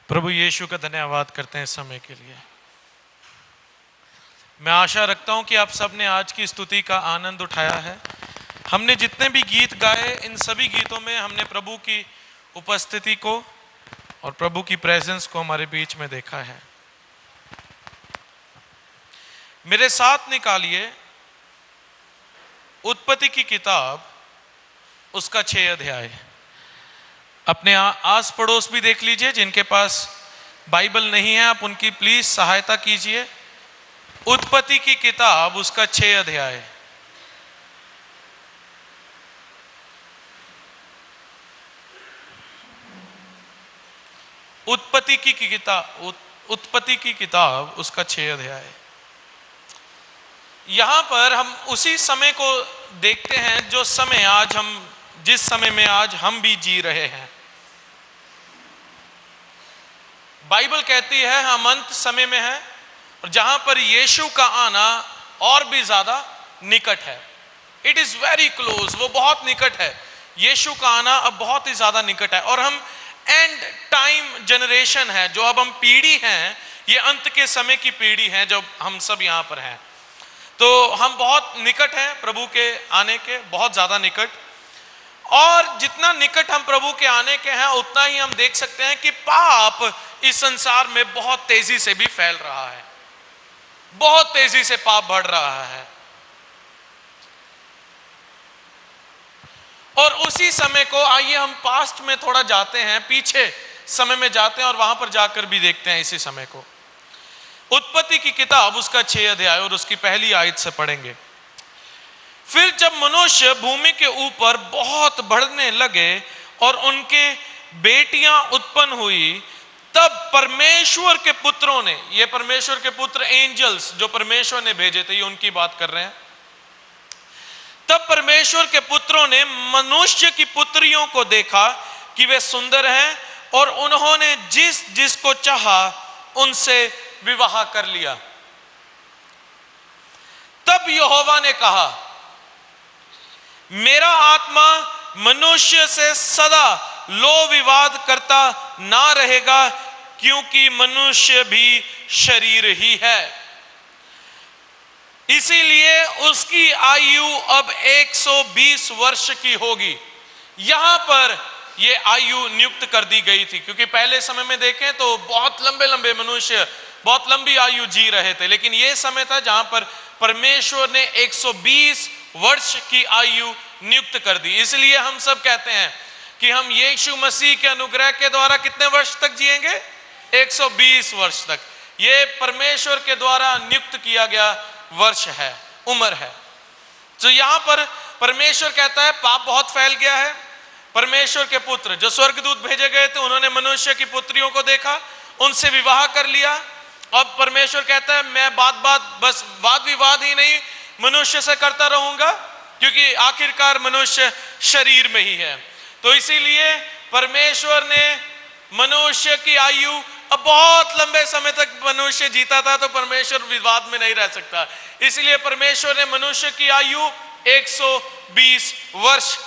प्रभु यीशु का धन्यवाद करते हैं इस समय के लिए। मैं आशा रखता हूं कि आप सब ने आज की स्तुति का आनंद उठाया है। हमने जितने भी गीत गाए, इन सभी गीतों में हमने प्रभु की उपस्थिति को और प्रभु की प्रेजेंस को हमारे बीच में देखा है। मेरे साथ निकालिए उत्पत्ति की किताब, उसका 6 अध्याय। अपने आस पड़ोस भी देख लीजिए, जिनके पास बाइबल नहीं है आप उनकी प्लीज सहायता कीजिए। उत्पत्ति की किताब, उसका 6 अध्याय। उत्पत्ति की किताब उसका 6 अध्याय। यहां पर हम उसी समय को देखते हैं जो समय जिस समय में आज हम भी जी रहे हैं। बाइबल कहती है हम अंत समय में हैं, और जहां पर यीशु का आना और भी ज्यादा निकट है। इट इज वेरी क्लोज, वो बहुत निकट है। यीशु का आना अब बहुत ही ज्यादा निकट है, और हम एंड टाइम जनरेशन है, जो अब हम पीढ़ी हैं, ये अंत के समय की पीढ़ी है जो हम सब यहां पर हैं। तो हम बहुत निकट हैं प्रभु के आने के, बहुत ज्यादा निकट। और जितना निकट हम प्रभु के आने के हैं, उतना ही हम देख सकते हैं कि पाप इस संसार में बहुत तेजी से भी फैल रहा है। बहुत तेजी से पाप बढ़ रहा है। और उसी समय को आइए हम पास्ट में थोड़ा जाते हैं, पीछे समय में जाते हैं और वहां पर जाकर भी देखते हैं इसी समय को। उत्पत्ति की किताब उसका 6 अध्याय और उसकी पहली आयत से पढ़ेंगे। फिर जब मनुष्य भूमि के ऊपर बहुत बढ़ने लगे और उनके बेटियां उत्पन्न हुई, तब परमेश्वर के पुत्रों ने, ये परमेश्वर के पुत्र एंजल्स जो परमेश्वर ने भेजे थे, ये उनकी बात कर रहे हैं। तब परमेश्वर के पुत्रों ने मनुष्य की पुत्रियों को देखा कि वे सुंदर हैं, और उन्होंने जिसको चाहा उनसे विवाह कर लिया। तब यहोवा ने कहा, मेरा आत्मा मनुष्य से सदा लो विवाद करता ना रहेगा, क्योंकि मनुष्य भी शरीर ही है। इसीलिए उसकी आयु अब 120 वर्ष की होगी। यहां पर यह आयु नियुक्त कर दी गई थी, क्योंकि पहले समय में देखें तो बहुत लंबे लंबे मनुष्य बहुत लंबी आयु जी रहे थे, लेकिन यह समय था जहां पर परमेश्वर ने 120 वर्ष की आयु नियुक्त कर दी। इसलिए हम सब कहते हैं कि हम यीशु मसीह के अनुग्रह के द्वारा कितने वर्ष तक जिएंगे? 120 वर्ष तक। ये परमेश्वर के द्वारा नियुक्त किया गया वर्ष है, उम्र है। तो यहां पर परमेश्वर कहता है पाप बहुत फैल गया है। परमेश्वर के पुत्र जो स्वर्गदूत भेजे गए थे, उन्होंने मनुष्य की पुत्रियों को देखा, उनसे विवाह कर लिया। अब परमेश्वर कहता है मैं बस वाद विवाद ही नहीं मनुष्य से करता रहूंगा, क्योंकि आखिरकार मनुष्य शरीर में ही है। तो इसीलिए परमेश्वर ने मनुष्य की आयु, अब बहुत लंबे समय तक मनुष्य जीता था, तो परमेश्वर विवाद में नहीं रह सकता। इसलिए परमेश्वर ने मनुष्य की आयु 120 वर्ष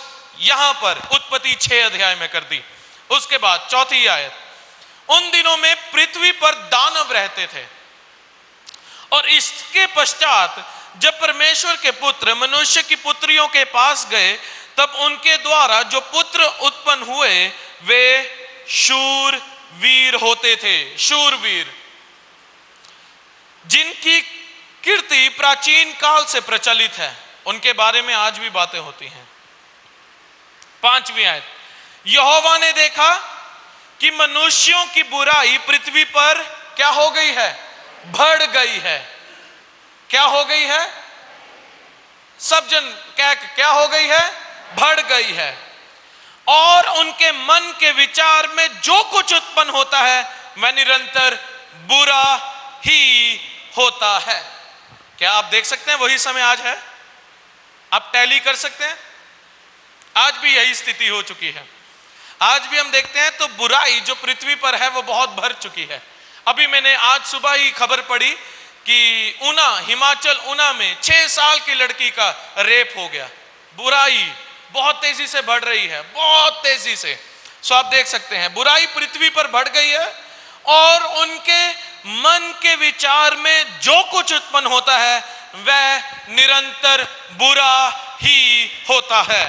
यहां पर उत्पत्ति 6 अध्याय में कर दी। उसके बाद 4 आयत, उन दिनों में पृथ्वी पर दानव रहते थे, और इसके पश्चात जब परमेश्वर के पुत्र मनुष्य की पुत्रियों के पास गए, तब उनके द्वारा जो पुत्र उत्पन्न हुए वे शूरवीर होते थे। शूरवीर, जिनकी कीर्ति प्राचीन काल से प्रचलित है, उनके बारे में आज भी बातें होती हैं। 5वीं आयत, यहोवा ने देखा कि मनुष्यों की बुराई पृथ्वी पर क्या हो गई है? बढ़ गई है। क्या हो गई है? सब जन क्या हो गई है? बढ़ गई है। और उनके मन के विचार में जो कुछ उत्पन्न होता है वह निरंतर बुरा ही होता है। क्या आप देख सकते हैं वही समय आज है? आप टैली कर सकते हैं? आज भी यही स्थिति हो चुकी है। आज भी हम देखते हैं तो बुराई जो पृथ्वी पर है वो बहुत भर चुकी है। अभी मैंने आज सुबह ही खबर पढ़ी कि हिमाचल ऊना में 6 साल की लड़की का रेप हो गया। बुराई बहुत तेजी से बढ़ रही है, बहुत तेजी से। सो आप देख सकते हैं बुराई पृथ्वी पर बढ़ गई है, और उनके मन के विचार में जो कुछ उत्पन्न होता है वह निरंतर बुरा ही होता है।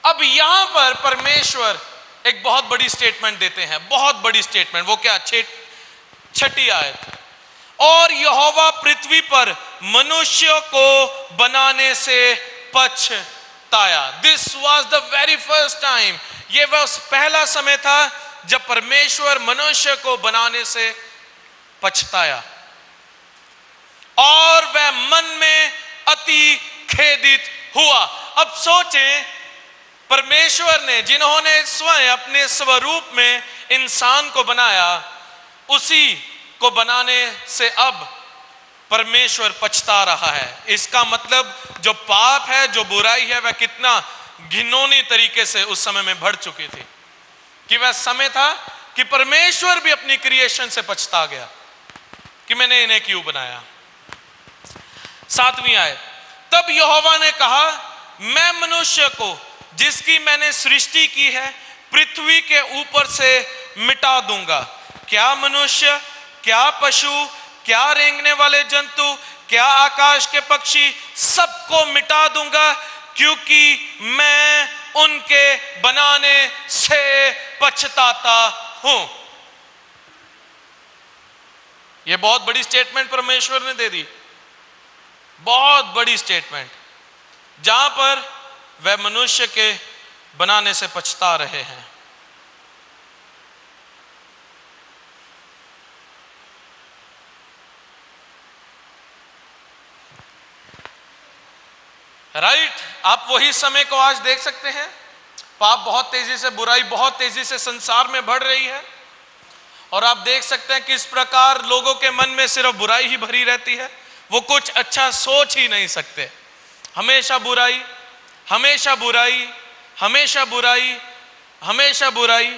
अब यहां पर परमेश्वर एक बहुत बड़ी स्टेटमेंट देते हैं, बहुत बड़ी स्टेटमेंट। वो क्या? छठी आयत, और यहोवा पृथ्वी पर मनुष्य को बनाने से पछताया। This was the very first time, ये वह पहला समय था जब परमेश्वर मनुष्य को बनाने से पछताया और वह मन में अति खेदित हुआ। अब सोचें, परमेश्वर ने जिन्होंने स्वयं अपने स्वरूप में इंसान को बनाया, उसी को बनाने से अब परमेश्वर पछता रहा है। इसका मतलब जो पाप है, जो बुराई है, वह कितना घिनौनी तरीके से उस समय में बढ़ चुकी थी कि वह समय था कि परमेश्वर भी अपनी क्रिएशन से पछता गया कि मैंने इन्हें क्यों बनाया। 7वीं आयत, तब यहोवा ने कहा, मैं मनुष्य को जिसकी मैंने सृष्टि की है पृथ्वी के ऊपर से मिटा दूंगा। क्या मनुष्य, क्या पशु, क्या रेंगने वाले जंतु, क्या आकाश के पक्षी, सबको मिटा दूंगा, क्योंकि मैं उनके बनाने से पछताता हूं। यह बहुत बड़ी स्टेटमेंट परमेश्वर ने दे दी, बहुत बड़ी स्टेटमेंट, जहां पर वह मनुष्य के बनाने से पछता रहे हैं। राइट, आप वही समय को आज देख सकते हैं। पाप बहुत तेजी से, बुराई बहुत तेजी से संसार में बढ़ रही है और आप देख सकते हैं कि इस प्रकार लोगों के मन में सिर्फ बुराई ही भरी रहती है। वो कुछ अच्छा सोच ही नहीं सकते, हमेशा बुराई, हमेशा बुराई, हमेशा बुराई, हमेशा बुराई।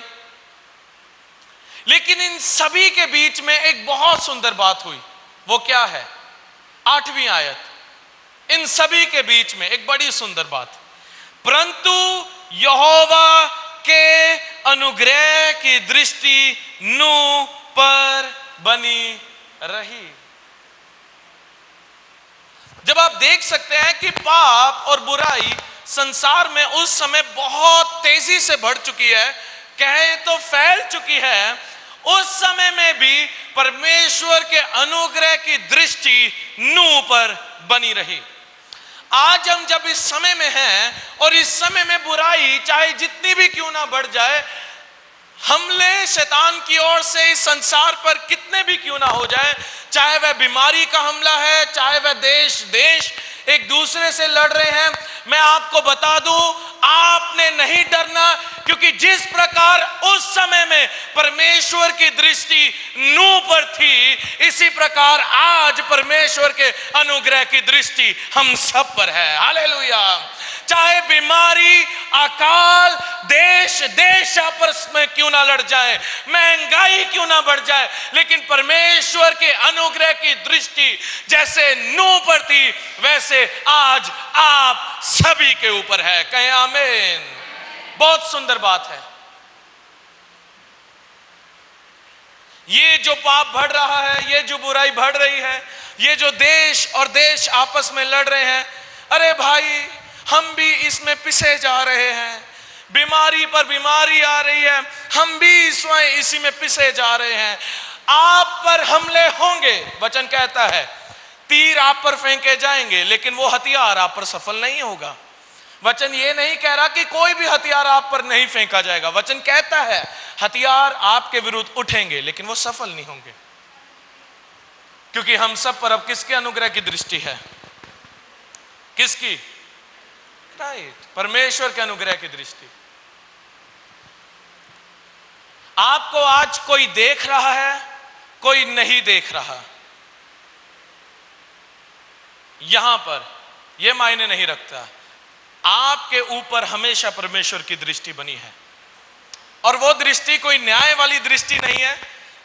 लेकिन इन सभी के बीच में एक बहुत सुंदर बात हुई। वो क्या है? 8वीं आयत, इन सभी के बीच में एक बड़ी सुंदर बात, परंतु यहोवा के अनुग्रह की दृष्टि नूह पर बनी रही। जब आप देख सकते हैं कि पाप और बुराई संसार में उस समय बहुत तेजी से बढ़ चुकी है, कहें तो फैल चुकी है, उस समय में भी परमेश्वर के अनुग्रह की दृष्टि नूह पर बनी रही। आज हम जब इस समय में हैं और इस समय में बुराई चाहे जितनी भी क्यों ना बढ़ जाए, हमले शैतान की ओर से इस संसार पर कितने भी क्यों ना हो जाए, चाहे वह बीमारी का हमला है, चाहे वह देश एक दूसरे से लड़ रहे हैं, मैं आपको बता दूं, आपने नहीं डरना, क्योंकि जिस प्रकार उस समय में परमेश्वर की दृष्टि नूह पर थी, इसी प्रकार आज परमेश्वर के अनुग्रह की दृष्टि हम सब पर है। हालेलुया। चाहे बीमारी, अकाल, देश आपस में क्यों ना लड़ जाए, महंगाई क्यों ना बढ़ जाए, लेकिन परमेश्वर के अनुग्रह की दृष्टि जैसे नूह पर थी, वैसे आज आप सभी के ऊपर है। कहें आमीन। बहुत सुंदर बात है। ये जो पाप बढ़ रहा है, ये जो बुराई बढ़ रही है, ये जो देश और देश आपस में लड़ रहे हैं, अरे भाई, हम भी इसमें पिसे जा रहे हैं। बीमारी पर बीमारी आ रही है, हम भी स्वयं इसी में पिसे जा रहे हैं। आप पर हमले होंगे, वचन कहता है, तीर आप पर फेंके जाएंगे, लेकिन वो हथियार आप पर सफल नहीं होगा। वचन ये नहीं कह रहा कि कोई भी हथियार आप पर नहीं फेंका जाएगा। वचन कहता है हथियार आपके विरुद्ध उठेंगे, लेकिन वो सफल नहीं होंगे, क्योंकि हम सब पर अब किसके अनुग्रह की दृष्टि है? किसकी? राइट, परमेश्वर के अनुग्रह की दृष्टि। आपको आज कोई देख रहा है, कोई नहीं देख रहा, यहां पर यह मायने नहीं रखता। आपके ऊपर हमेशा परमेश्वर की दृष्टि बनी है, और वो दृष्टि कोई न्याय वाली दृष्टि नहीं है,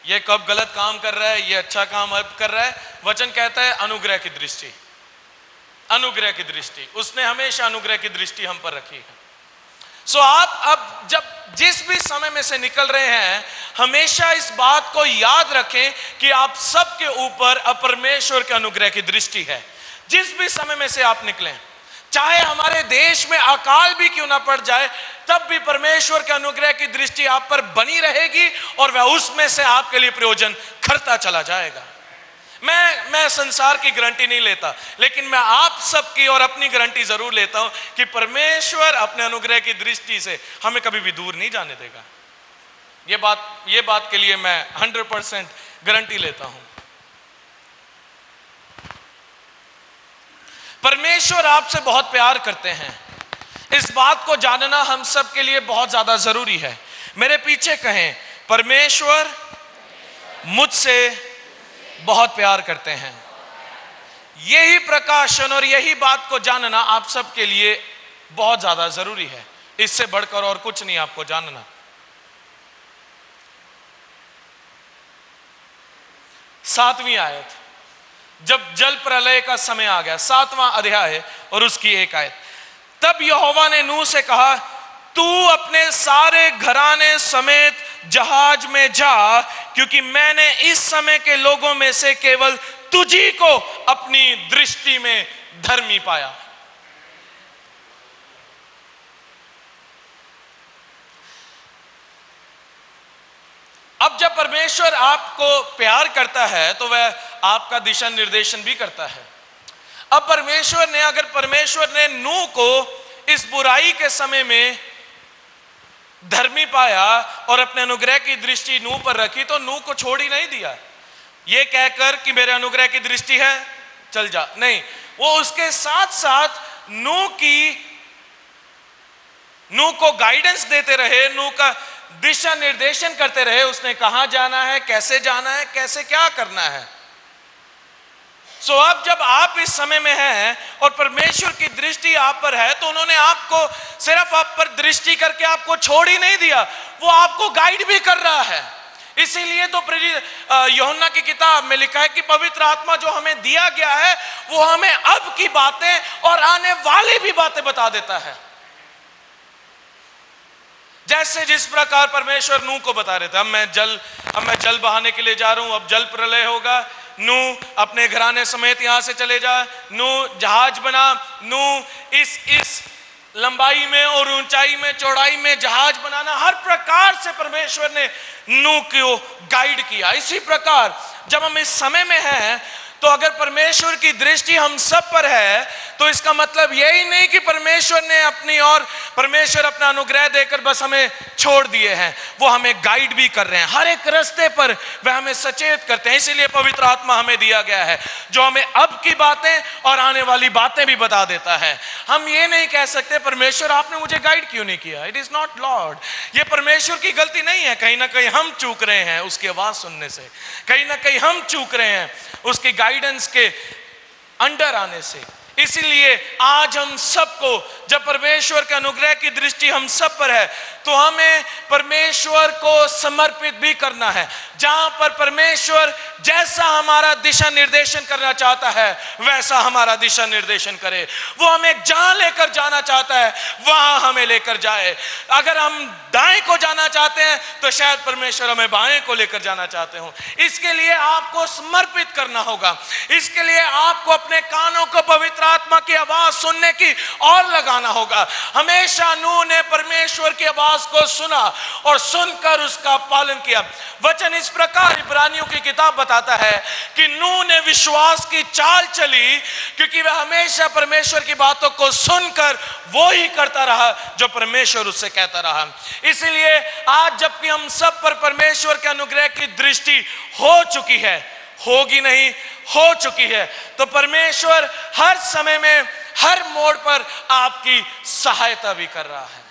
ये कब गलत काम कर रहा है, ये अच्छा काम अब कर रहा है। वचन कहता है अनुग्रह की दृष्टि, अनुग्रह की दृष्टि। उसने हमेशा अनुग्रह की दृष्टि हम पर रखी है। सो आप अब जब जिस भी समय में से निकल रहे हैं, हमेशा इस बात को याद रखें कि आप सबके ऊपर परमेश्वर के अनुग्रह की दृष्टि है। जिस भी समय में से आप निकलें, चाहे हमारे देश में अकाल भी क्यों ना पड़ जाए, तब भी परमेश्वर के अनुग्रह की दृष्टि आप पर बनी रहेगी और वह उसमें से आपके लिए प्रयोजन करता चला जाएगा। मैं संसार की गारंटी नहीं लेता, लेकिन मैं आप सबकी और अपनी गारंटी जरूर लेता हूं कि परमेश्वर अपने अनुग्रह की दृष्टि से हमें कभी भी दूर नहीं जाने देगा। ये बात के लिए मैं 100% गारंटी लेता हूं। परमेश्वर आपसे बहुत प्यार करते हैं, इस बात को जानना हम सब के लिए बहुत ज्यादा जरूरी है। मेरे पीछे कहें, परमेश्वर मुझसे बहुत प्यार करते हैं। यही प्रकाशन और यही बात को जानना आप सब के लिए बहुत ज्यादा जरूरी है। इससे बढ़कर और कुछ नहीं आपको जानना। सातवीं आयत, जब जल प्रलय का समय आ गया, 7वां अध्याय और उसकी 1 आयत। तब यहोवा ने नूह से कहा, तू अपने सारे घराने समेत जहाज में जा, क्योंकि मैंने इस समय के लोगों में से केवल तुझी को अपनी दृष्टि में धर्मी पाया। अब जब परमेश्वर आपको प्यार करता है तो वह आपका दिशा निर्देशन भी करता है। अब परमेश्वर ने नूह को इस बुराई के समय में धर्मी पाया और अपने अनुग्रह की दृष्टि नूह पर रखी, तो नूह को छोड़ ही नहीं दिया ये कहकर कि मेरे अनुग्रह की दृष्टि है चल जा। नहीं, वो उसके साथ साथ नूह को गाइडेंस देते रहे, नूह का दिशा निर्देशन करते रहे। उसने कहां जाना है, कैसे जाना है, कैसे क्या करना है। सो अब जब आप इस समय में हैं और परमेश्वर की दृष्टि आप पर है, तो उन्होंने आपको सिर्फ आप पर दृष्टि करके आपको छोड़ ही नहीं दिया, वो आपको गाइड भी कर रहा है। इसीलिए तो यूहन्ना की किताब में लिखा है कि पवित्र आत्मा जो हमें दिया गया है वो हमें अब की बातें और आने वाली भी बातें बता देता है। जैसे जिस प्रकार परमेश्वर नूह को बता रहे थे, अब मैं जल बहाने के लिए जा रहा हूं, अब जल प्रलय होगा, नूह अपने घराने समेत यहां से चले जा, नूह जहाज बना, नूह इस लंबाई में और ऊंचाई में चौड़ाई में जहाज बनाना, हर प्रकार से परमेश्वर ने नूह को गाइड किया। इसी प्रकार जब हम इस समय में हैं, तो अगर परमेश्वर की दृष्टि हम सब पर है, तो इसका मतलब यही नहीं कि परमेश्वर अपना अनुग्रह देकर बस हमें छोड़ दिए हैं, वो हमें गाइड भी कर रहे हैं। हर एक रास्ते पर वह हमें सचेत करते हैं। इसीलिए पवित्र आत्मा हमें दिया गया है जो हमें अब की बातें और आने वाली बातें भी बता देता है। हम ये नहीं कह सकते परमेश्वर आपने मुझे गाइड क्यों नहीं किया। इट इज नॉट लॉर्ड, ये परमेश्वर की गलती नहीं है। कहीं ना कहीं हम चूक रहे हैं उसकी आवाज सुनने से, कहीं ना कहीं हम चूक रहे हैं उसकी गाइडेंस के अंडर आने से। इसीलिए आज हम सबको, जब परमेश्वर के अनुग्रह की दृष्टि हम सब पर है, तो हमें परमेश्वर को समर्पित भी करना है। जहां पर परमेश्वर जैसा हमारा दिशा निर्देशन करना चाहता है वैसा हमारा दिशा निर्देशन करे। वो हमें जहां लेकर जाना चाहता है वहां हमें लेकर जाए। अगर हम दाएं को जाना चाहते हैं तो शायद परमेश्वर हमें बाएं को लेकर जाना चाहते हो। इसके लिए आपको समर्पित करना होगा। इसके लिए आपको अपने कानों को पवित्र आत्मा की आवाज सुनने की और लगाना होगा। हमेशा नूह ने परमेश्वर की आवाज को सुना और सुनकर उसका पालन किया। वचन इस प्रकार इब्रानियों की किताब बताता है कि नूह ने विश्वास की चाल चली, क्योंकि वह हमेशा परमेश्वर की बातों को सुनकर वो ही करता रहा जो परमेश्वर उससे कहता रहा। इसलिए आज जबकि हम सब पर परमेश्वर के अनुग्रह की दृष्टि हो चुकी है, होगी नहीं, हो चुकी है, तो परमेश्वर हर समय में हर मोड़ पर आपकी सहायता भी कर रहा है।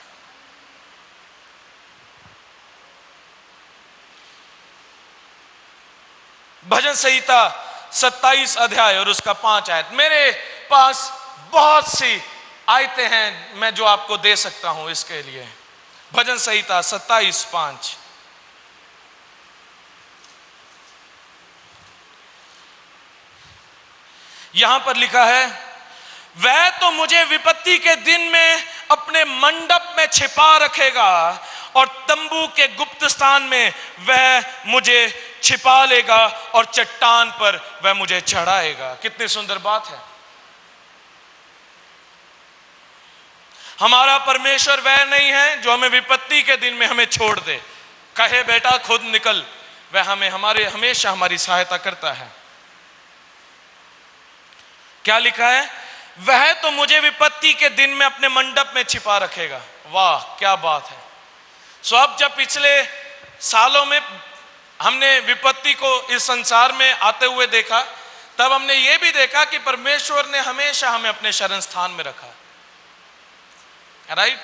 भजन संहिता 27 अध्याय और उसका 5 आयत। मेरे पास बहुत सी आयतें हैं मैं जो आपको दे सकता हूं इसके लिए। भजन संहिता 27:5। यहां पर लिखा है, वह तो मुझे विपत्ति के दिन में अपने मंडप में छिपा रखेगा और तंबू के गुप्त स्थान में वह मुझे छिपा लेगा और चट्टान पर वह मुझे चढ़ाएगा। कितनी सुंदर बात है। हमारा परमेश्वर वह नहीं है जो हमें विपत्ति के दिन में हमें छोड़ दे, कहे बेटा खुद निकल। वह हमें हमेशा हमारी सहायता करता है। क्या लिखा है? वह तो मुझे विपत्ति के दिन में अपने मंडप में छिपा रखेगा। वाह क्या बात है। सो अब जब पिछले सालों में हमने विपत्ति को इस संसार में आते हुए देखा, तब हमने ये भी देखा कि परमेश्वर ने हमेशा हमें अपने शरण स्थान में रखा। राइट?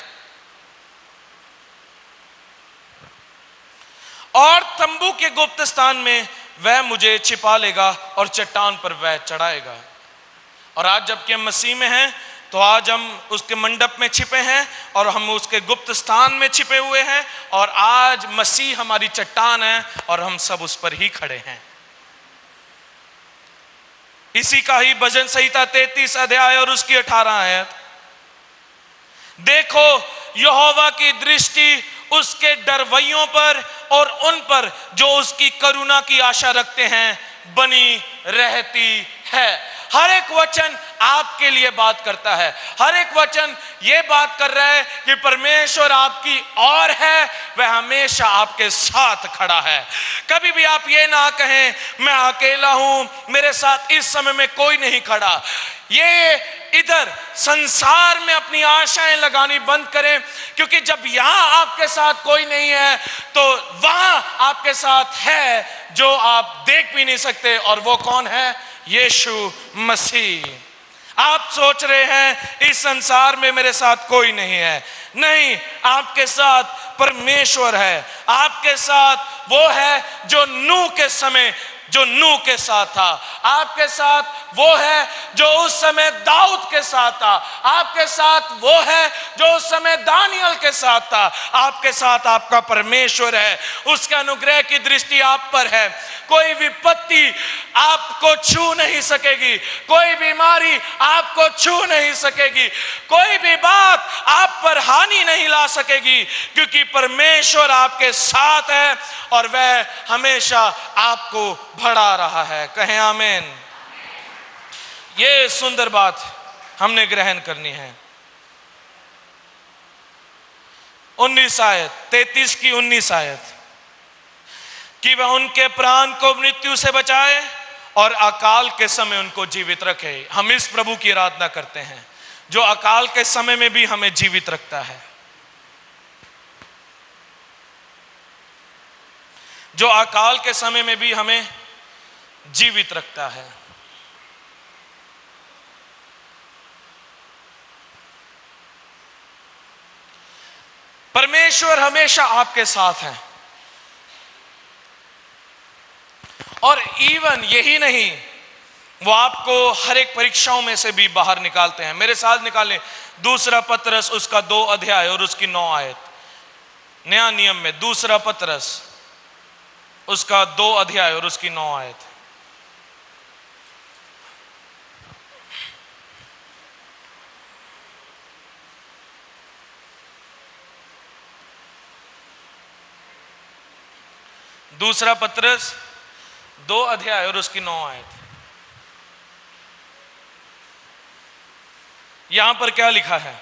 और तंबू के गुप्त स्थान में वह मुझे छिपा लेगा और चट्टान पर वह चढ़ाएगा। और आज जबकि हम मसीह में हैं, तो आज हम उसके मंडप में छिपे हैं और हम उसके गुप्त स्थान में छिपे हुए हैं, और आज मसीह हमारी चट्टान है और हम सब उस पर ही खड़े हैं। इसी का ही भजन संहिता 33 अध्याय और उसकी 18 आयत। देखो यहोवा की दृष्टि उसके डरवैयों पर और उन पर जो उसकी करुणा की आशा रखते हैं बनी रहती है। हर एक वचन आपके लिए बात करता है। हर एक वचन ये बात कर रहा है कि परमेश्वर आपकी ओर है, वह हमेशा आपके साथ खड़ा है। कभी भी आप ये ना कहें मैं अकेला हूं, मेरे साथ इस समय में कोई नहीं खड़ा। ये इधर संसार में अपनी आशाएं लगानी बंद करें, क्योंकि जब यहां आपके साथ कोई नहीं है तो वहां आपके साथ है जो आप देख भी नहीं सकते, और वो कौन है? यीशु मसीह। आप सोच रहे हैं इस संसार में मेरे साथ कोई नहीं है। नहीं, आपके साथ परमेश्वर है। आपके साथ वो है जो नूह के साथ था। आपके साथ वो है जो उस समय दाऊद के साथ था। आपके साथ वो है जो उस समय दानियल के साथ था। आपके साथ आपका परमेश्वर है। उसके अनुग्रह की दृष्टि आप पर है। कोई विपत्ति आपको छू नहीं सकेगी, कोई बीमारी आपको छू नहीं सकेगी, कोई भी बात आप पर हानि नहीं ला सकेगी, क्योंकि परमेश्वर आपके साथ है और वह हमेशा आपको बढ़ा रहा है। कहें आमीन। ये सुंदर बात हमने ग्रहण करनी है। 19 आयत 33 की 19 आयत कि वह उनके प्राण को मृत्यु से बचाए और अकाल के समय उनको जीवित रखे। हम इस प्रभु की आराधना करते हैं जो अकाल के समय में भी हमें जीवित रखता है, जो अकाल के समय में भी हमें जीवित रखता है। परमेश्वर हमेशा आपके साथ है। और इवन यही नहीं, वो आपको हर एक परीक्षाओं में से भी बाहर निकालते हैं। मेरे साथ निकालें 2 पतरस उसका 2 अध्याय और उसकी 9 आयत। नया नियम में 2 पतरस उसका 2 अध्याय और उसकी 9 आयत। दूसरा पतरस 2 अध्याय और उसकी 9 आयत। यहां पर क्या लिखा है?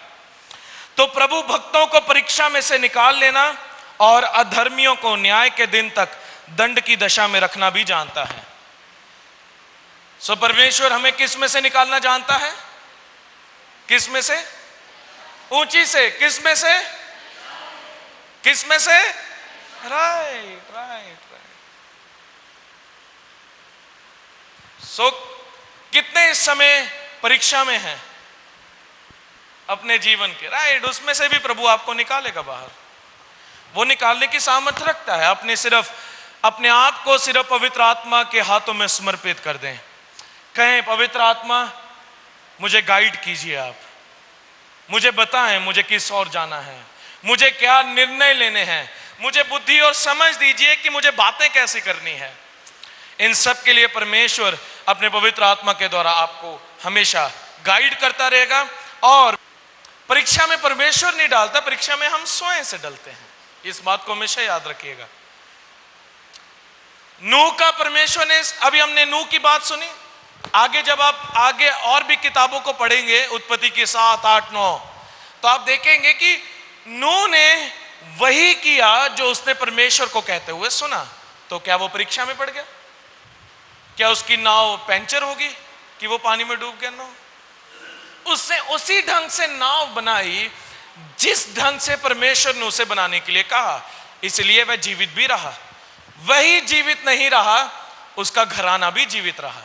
तो प्रभु भक्तों को परीक्षा में से निकाल लेना और अधर्मियों को न्याय के दिन तक दंड की दशा में रखना भी जानता है। सो परमेश्वर हमें किस में से निकालना जानता है? किस में से? ऊंची से। किस में से? किस में से? Right right. सो कितने इस समय परीक्षा में हैं अपने जीवन के? राइट, उसमें से भी प्रभु आपको निकालेगा बाहर। वो निकालने की सामर्थ्य रखता है। अपने सिर्फ अपने आप को सिर्फ पवित्र आत्मा के हाथों में समर्पित कर दें। कहें पवित्र आत्मा मुझे गाइड कीजिए, आप मुझे बताएं मुझे किस ओर जाना है, मुझे क्या निर्णय लेने हैं, मुझे बुद्धि और समझ दीजिए कि मुझे बातें कैसी करनी है। इन सब के लिए परमेश्वर अपने पवित्र आत्मा के द्वारा आपको हमेशा गाइड करता रहेगा। और परीक्षा में परमेश्वर नहीं डालता, परीक्षा में हम स्वयं से डलते हैं। इस बात को हमेशा याद रखिएगा। नूह का परमेश्वर ने, अभी हमने नूह की बात सुनी, आगे जब आप आगे और भी किताबों को पढ़ेंगे, उत्पत्ति की 7, 8, 9, तो आप देखेंगे कि नूह ने वही किया जो उसने परमेश्वर को कहते हुए सुना। तो क्या वो परीक्षा में पड़ गया? क्या उसकी नाव पंचर होगी कि वो पानी में डूब गया? ना, उसने उसी ढंग से नाव बनाई जिस ढंग से परमेश्वर ने उसे बनाने के लिए कहा, इसलिए वह जीवित भी रहा। वही जीवित नहीं रहा, उसका घराना भी जीवित रहा।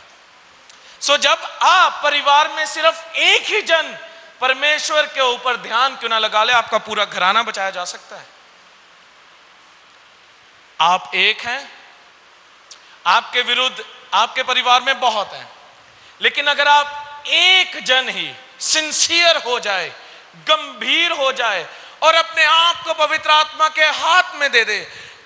सो जब आप परिवार में सिर्फ एक ही जन परमेश्वर के ऊपर ध्यान क्यों ना लगा ले, आपका पूरा घराना बचाया जा सकता है। आप एक हैं, आपके विरुद्ध आपके परिवार में बहुत हैं, लेकिन अगर आप एक जन ही सिंसियर हो जाए, गंभीर हो जाए और अपने आप को पवित्र आत्मा के हाथ में दे दे,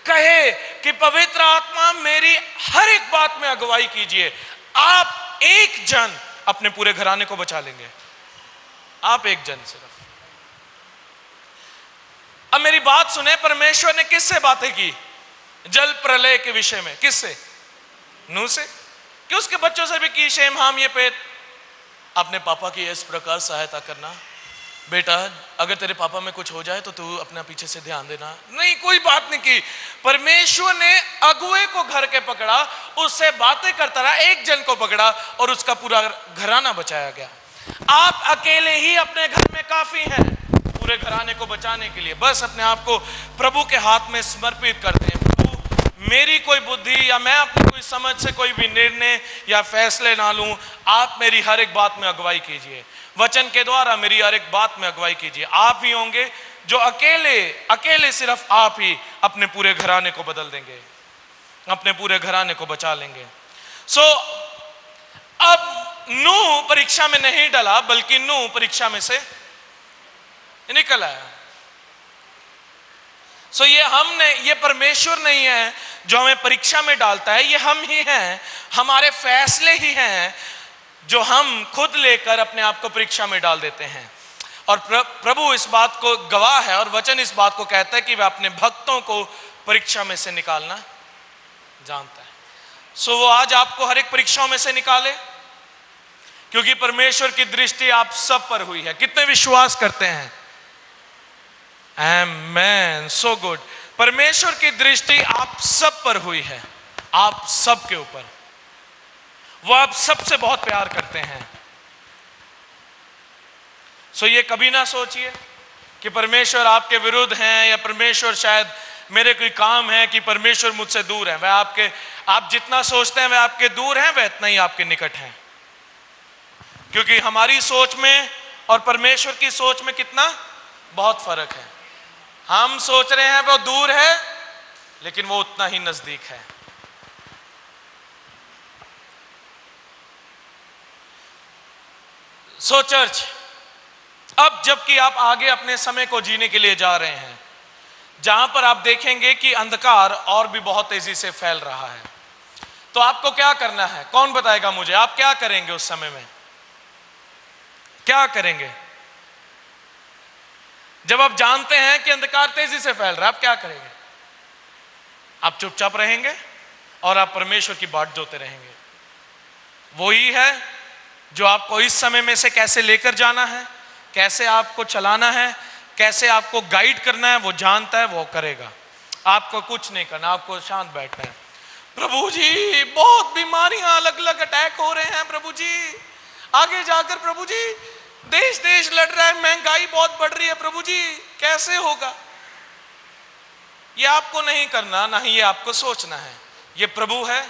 कहे कि पवित्र आत्मा मेरी हर एक बात में अगुवाई कीजिए, आप एक जन अपने पूरे घराने को बचा लेंगे। आप एक जन सिर्फ। अब मेरी बात सुने, परमेश्वर ने किससे बातें की जल प्रलय के विषय में? किससे? नूह से। कि उसके बच्चों से भी की, शेम, हाम, ये पेट। अपने पापा की इस प्रकार सहायता करना, बेटा अगर तेरे पापा में कुछ हो जाए तो तू अपना पीछे से ध्यान देना। नहीं, कोई बात नहीं की। परमेश्वर ने अगुए को घर के पकड़ा, उससे बातें करता रहा, एक जन को पकड़ा और उसका पूरा घराना बचाया गया। आप अकेले ही अपने घर में काफी हैं पूरे घराने को बचाने के लिए। बस अपने आप को प्रभु के हाथ में समर्पित करते हैं। प्रभु, मेरी कोई बुद्धि या मैं अपनी कोई समझ से कोई भी निर्णय या फैसले ना लूं, आप मेरी हर एक बात में अगुवाई कीजिए। वचन के द्वारा मेरी हर एक बात में अगुवाई कीजिए। आप ही होंगे जो अकेले सिर्फ आप ही अपने पूरे घराने को बदल देंगे, अपने पूरे घराने को बचा लेंगे। सो अब नूह परीक्षा में नहीं डला, बल्कि नूह परीक्षा में से निकल आया। सो ये परमेश्वर नहीं है जो हमें परीक्षा में डालता है, ये हम ही हैं, हमारे फैसले ही हैं जो हम खुद लेकर अपने आप को परीक्षा में डाल देते हैं। और प्रभु इस बात को गवाह है और वचन इस बात को कहता है कि वह अपने भक्तों को परीक्षा में से निकालना जानता है। सो वो आज आपको हर एक परीक्षाओं में से निकाले, क्योंकि परमेश्वर की दृष्टि आप सब पर हुई है। कितने विश्वास करते हैं? आमेन, सो गुड। परमेश्वर की दृष्टि आप सब पर हुई है, आप सब के ऊपर। वो आप सबसे बहुत प्यार करते हैं। सो ये कभी ना सोचिए कि परमेश्वर आपके विरुद्ध हैं या परमेश्वर शायद मेरे कोई काम है कि परमेश्वर मुझसे दूर है। वह आप जितना सोचते हैं वह आपके दूर हैं, वह इतना ही आपके निकट हैं। क्योंकि हमारी सोच में और परमेश्वर की सोच में कितना बहुत फर्क है। हम सोच रहे हैं वो दूर है, लेकिन वो उतना ही नजदीक है। सो चर्च, अब जबकि आप आगे अपने समय को जीने के लिए जा रहे हैं, जहां पर आप देखेंगे कि अंधकार और भी बहुत तेजी से फैल रहा है, तो आपको क्या करना है? कौन बताएगा मुझे? आप क्या करेंगे उस समय में? क्या करेंगे जब आप जानते हैं कि अंधकार तेजी से फैल रहा है? आप क्या करेंगे? आप चुपचाप रहेंगे और आप परमेश्वर की बाट जोते रहेंगे। वही है जो आपको इस समय में से कैसे लेकर जाना है, कैसे आपको चलाना है, कैसे आपको गाइड करना है, वो जानता है, वो करेगा। आपको कुछ नहीं करना, आपको शांत बैठना है। प्रभु जी बहुत बीमारियां, अलग अलग अटैक हो रहे हैं प्रभु जी, आगे जाकर प्रभु जी देश लड़ रहा है, महंगाई बहुत बढ़ रही है प्रभु जी, कैसे होगा? ये आपको नहीं करना, ना ही ये आपको सोचना है। ये प्रभु है,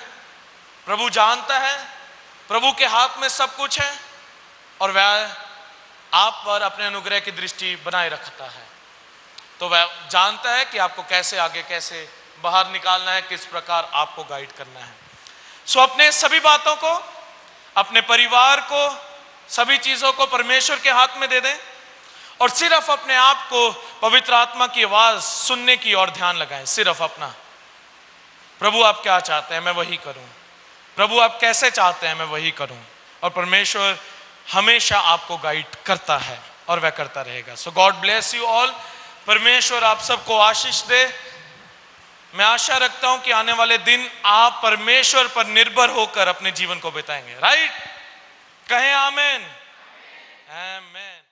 प्रभु जानता है, प्रभु के हाथ में सब कुछ है और वह आप पर अपने अनुग्रह की दृष्टि बनाए रखता है। तो वह जानता है कि आपको कैसे आगे, कैसे बाहर निकालना है, किस प्रकार आपको गाइड करना है। सो अपने सभी बातों को, अपने परिवार को, सभी चीजों को परमेश्वर के हाथ में दे दें और सिर्फ अपने आप को पवित्र आत्मा की आवाज सुनने की ओर ध्यान लगाएं। सिर्फ अपना, प्रभु आप क्या चाहते हैं मैं वही करूं, प्रभु आप कैसे चाहते हैं मैं वही करूं। और परमेश्वर हमेशा आपको गाइड करता है। और वह करता रहेगा। सो गॉड ब्लेस यू ऑल। परमेश्वर आप सबको आशीष दे। मैं आशा रखता हूं कि आने वाले दिन आप परमेश्वर पर निर्भर होकर अपने जीवन को बिताएंगे। राइट? कहें आमेन। आमेन।